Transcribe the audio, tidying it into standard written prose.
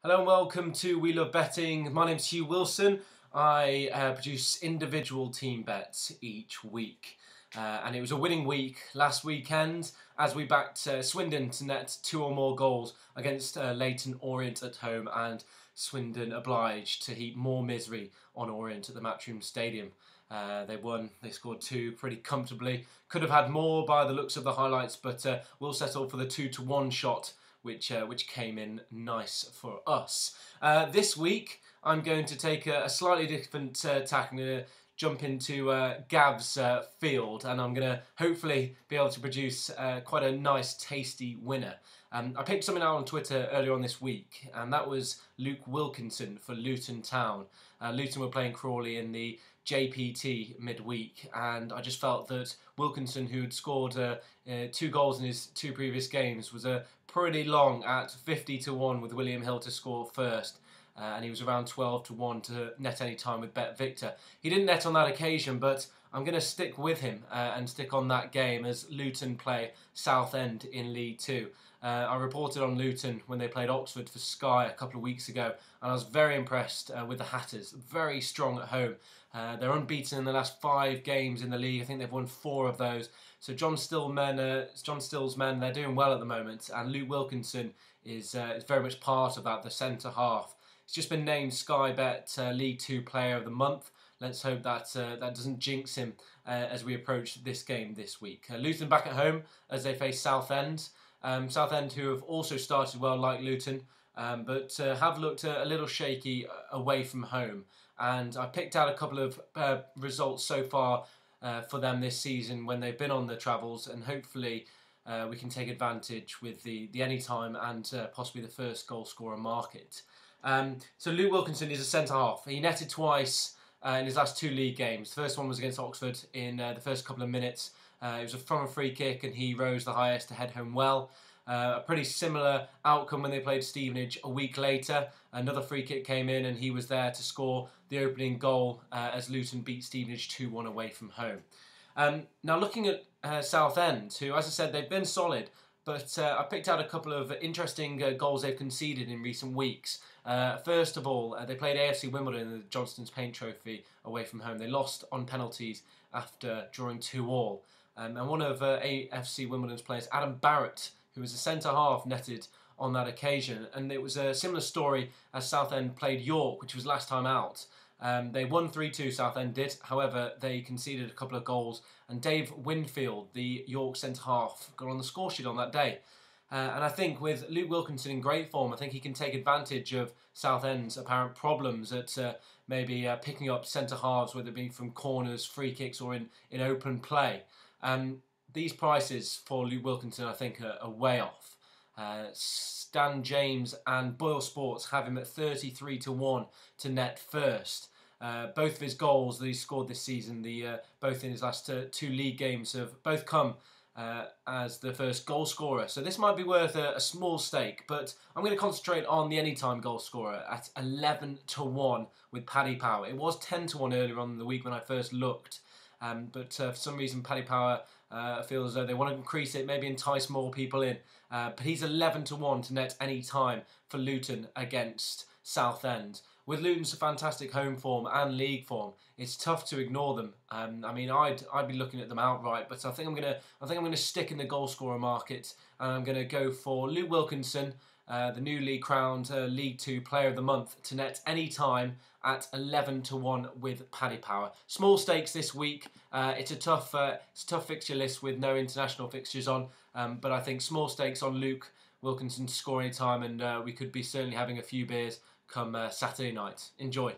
Hello and welcome to We Love Betting. My name's Hugh Wilson. I produce individual team bets each week. And it was a winning week last weekend as we backed Swindon to net 2 or more goals against Leyton Orient at home, and Swindon obliged to heap more misery on Orient at the Matchroom Stadium. They won, they scored 2 pretty comfortably. Could have had more by the looks of the highlights, but we'll settle for the 2-1 shot, which came in nice for us. This week, I'm going to take a slightly different tack. I'm going to jump into Gav's field, and I'm going to hopefully be able to produce quite a nice, tasty winner. I picked something out on Twitter earlier on this week, and that was Luke Wilkinson for Luton Town. Luton were playing Crawley in the JPT midweek, and I just felt that Wilkinson, who had scored 2 goals in his 2 previous games, was pretty long at 50-1 with William Hill to score first. And he was around 12-1 to net any time with Bet Victor. He didn't net on that occasion, but I'm going to stick with him and stick on that game as Luton play Southend in League 2. I reported on Luton when they played Oxford for Sky a couple of weeks ago, and I was very impressed with the Hatters. Very strong at home. They're unbeaten in the last 5 games in the league. I think they've won 4 of those. So John Still's men, they're doing well at the moment, and Luke Wilkinson is very much part of that, the centre half. He's just been named Sky Bet League 2 Player of the Month. Let's hope that that doesn't jinx him as we approach this game this week. Luton back at home as they face Southend. Southend, who have also started well like Luton, but have looked a little shaky away from home. And I picked out a couple of results so far for them this season when they've been on the travels, and hopefully we can take advantage with the anytime and possibly the first goal scorer market. So Luke Wilkinson is a centre-half. He netted twice in his last 2 league games. The first one was against Oxford in the first couple of minutes. It was from a free kick, and he rose the highest to head home well. A pretty similar outcome when they played Stevenage a week later. Another free kick came in, and he was there to score the opening goal as Luton beat Stevenage 2-1 away from home. Now looking at Southend, who, as I said, they've been solid, but I picked out a couple of interesting goals they've conceded in recent weeks. First of all, they played AFC Wimbledon in the Johnston's Paint Trophy away from home. They lost on penalties after drawing 2-2. And one of AFC Wimbledon's players, Adam Barrett, who was a centre-half, netted on that occasion. And it was a similar story as Southend played York, which was last time out. They won 3-2, Southend did. However, they conceded a couple of goals, and Dave Winfield, the York centre-half, got on the score sheet on that day. And I think with Luke Wilkinson in great form, I think he can take advantage of Southend's apparent problems at maybe picking up centre-halves, whether it be from corners, free kicks, or in open play. These prices for Luke Wilkinson, I think, are way off. Stan James and Boyle Sports have him at 33-1 to net first. Both of his goals that he scored this season, both in his last 2 league games, have both come as the first goal scorer. So this might be worth a small stake, but I'm going to concentrate on the anytime goal scorer at 11-1 with Paddy Power. It was 10-1 earlier on in the week when I first looked, but for some reason Paddy Power feels as though they want to increase it, maybe entice more people in. But he's 11-1 to net any time for Luton against Southend. With Luton's fantastic home form and league form, it's tough to ignore them. I mean, I'd be looking at them outright, but I think I'm gonna stick in the goal scorer market, and I'm gonna go for Luke Wilkinson, the newly crowned League 2 Player of the Month, to net any time at 11-1 with Paddy Power. Small stakes this week. It's a tough fixture list with no international fixtures on, but I think small stakes on Luke Wilkinson to score any time, and we could be certainly having a few beers come Saturday night. Enjoy.